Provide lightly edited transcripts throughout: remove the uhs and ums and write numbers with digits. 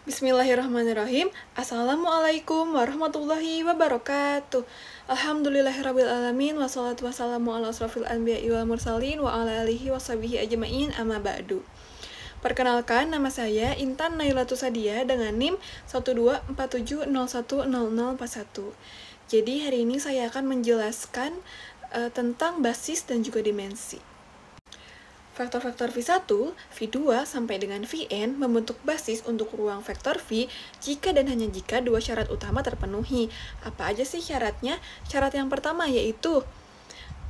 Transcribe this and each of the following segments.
Bismillahirrahmanirrahim. Assalamualaikum warahmatullahi wabarakatuh. Alhamdulillahirabbil alamin wassalatu wassalamu ala asrofil anbiya'i wal mursalin wa ala alihi washabihi ajmain amma ba'du. Perkenalkan, nama saya Intan Nailatus Sadia dengan NIM 12470100041. Jadi hari ini saya akan menjelaskan tentang basis dan juga dimensi. Vektor-vektor V1, V2, sampai dengan Vn membentuk basis untuk ruang vektor V jika dan hanya jika dua syarat utama terpenuhi. Apa aja sih syaratnya? Syarat yang pertama yaitu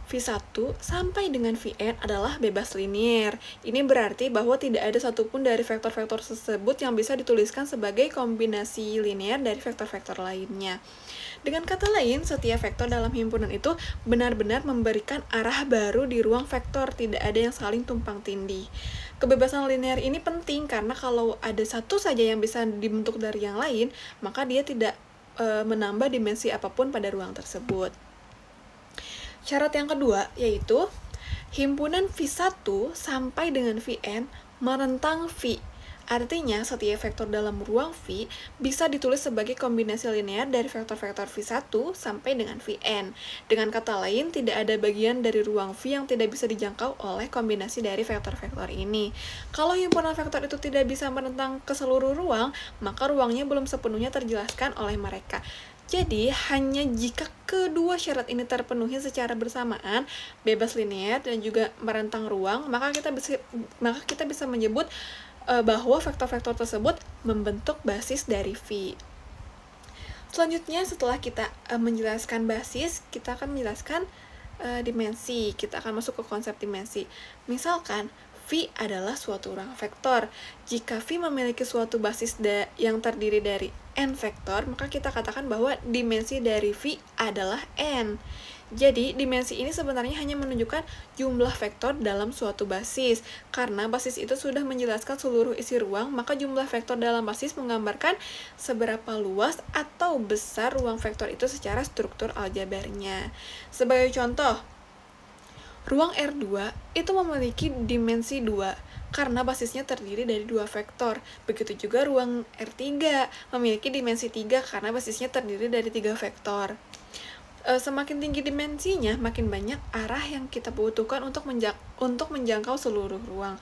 V1 sampai dengan Vn adalah bebas linier. Ini berarti bahwa tidak ada satupun dari vektor-vektor tersebut yang bisa dituliskan sebagai kombinasi linier dari vektor-vektor lainnya. Dengan kata lain, setiap vektor dalam himpunan itu benar-benar memberikan arah baru di ruang vektor, tidak ada yang saling tumpang tindih. Kebebasan linear ini penting karena kalau ada satu saja yang bisa dibentuk dari yang lain, maka dia tidak menambah dimensi apapun pada ruang tersebut. Syarat yang kedua yaitu himpunan V1 sampai dengan Vn merentang V. Artinya, setiap vektor dalam ruang V bisa ditulis sebagai kombinasi linear dari vektor-vektor V1 sampai dengan Vn. Dengan kata lain, tidak ada bagian dari ruang V yang tidak bisa dijangkau oleh kombinasi dari vektor-vektor ini. Kalau himpunan vektor itu tidak bisa merentang ke seluruh ruang, maka ruangnya belum sepenuhnya terjelaskan oleh mereka. Jadi, hanya jika kedua syarat ini terpenuhi secara bersamaan, bebas linear dan juga merentang ruang, maka kita bisa menyebut bahwa vektor-vektor tersebut membentuk basis dari V. Selanjutnya, setelah kita menjelaskan basis, kita akan menjelaskan dimensi. Kita akan masuk ke konsep dimensi. Misalkan, V adalah suatu ruang vektor. Jika V memiliki suatu basis yang terdiri dari n vektor, maka kita katakan bahwa dimensi dari V adalah n. Jadi, dimensi ini sebenarnya hanya menunjukkan jumlah vektor dalam suatu basis. Karena basis itu sudah menjelaskan seluruh isi ruang, maka jumlah vektor dalam basis menggambarkan seberapa luas atau besar ruang vektor itu secara struktur aljabarnya. Sebagai contoh, ruang R2 itu memiliki dimensi 2 karena basisnya terdiri dari dua vektor. Begitu juga ruang R3 memiliki dimensi 3 karena basisnya terdiri dari 3 vektor. Semakin tinggi dimensinya, makin banyak arah yang kita butuhkan untuk menjangkau seluruh ruang.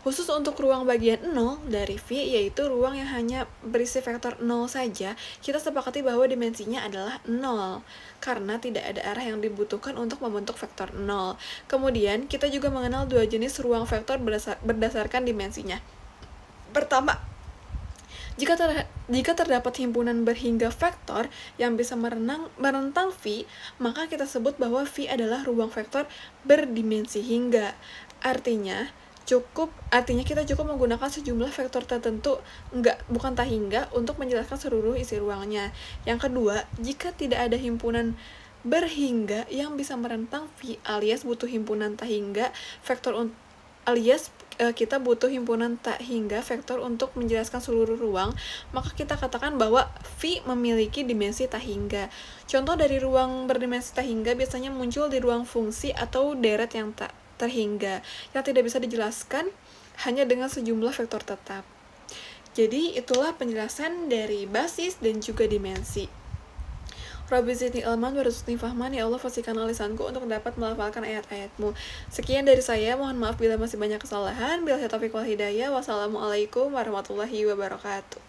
Khusus untuk ruang bagian 0 dari V, yaitu ruang yang hanya berisi vektor 0 saja, kita sepakati bahwa dimensinya adalah 0, karena tidak ada arah yang dibutuhkan untuk membentuk vektor 0. Kemudian, kita juga mengenal dua jenis ruang vektor berdasarkan dimensinya. Pertama, jika terdapat himpunan berhingga vektor yang bisa merentang V, maka kita sebut bahwa V adalah ruang vektor berdimensi hingga. Artinya kita cukup menggunakan sejumlah vektor tertentu, bukan tak hingga, untuk menjelaskan seluruh isi ruangnya. Yang kedua, jika tidak ada himpunan berhingga yang bisa merentang V alias butuh himpunan tak hingga vektor kita butuh himpunan tak hingga vektor untuk menjelaskan seluruh ruang, maka kita katakan bahwa V memiliki dimensi tak hingga. Contoh dari ruang berdimensi tak hingga biasanya muncul di ruang fungsi atau deret yang tak terhingga, yang tidak bisa dijelaskan hanya dengan sejumlah vektor tetap. Jadi, itulah penjelasan dari basis dan juga dimensi. Rabbi zidni ilman warzuqni fahman, ya Allah fasihkanlah lisanku untuk dapat melafalkan ayat-ayatmu. Sekian dari saya, mohon maaf bila masih banyak kesalahan. Billahi taufiq wal hidayah. Wassalamualaikum warahmatullahi wabarakatuh.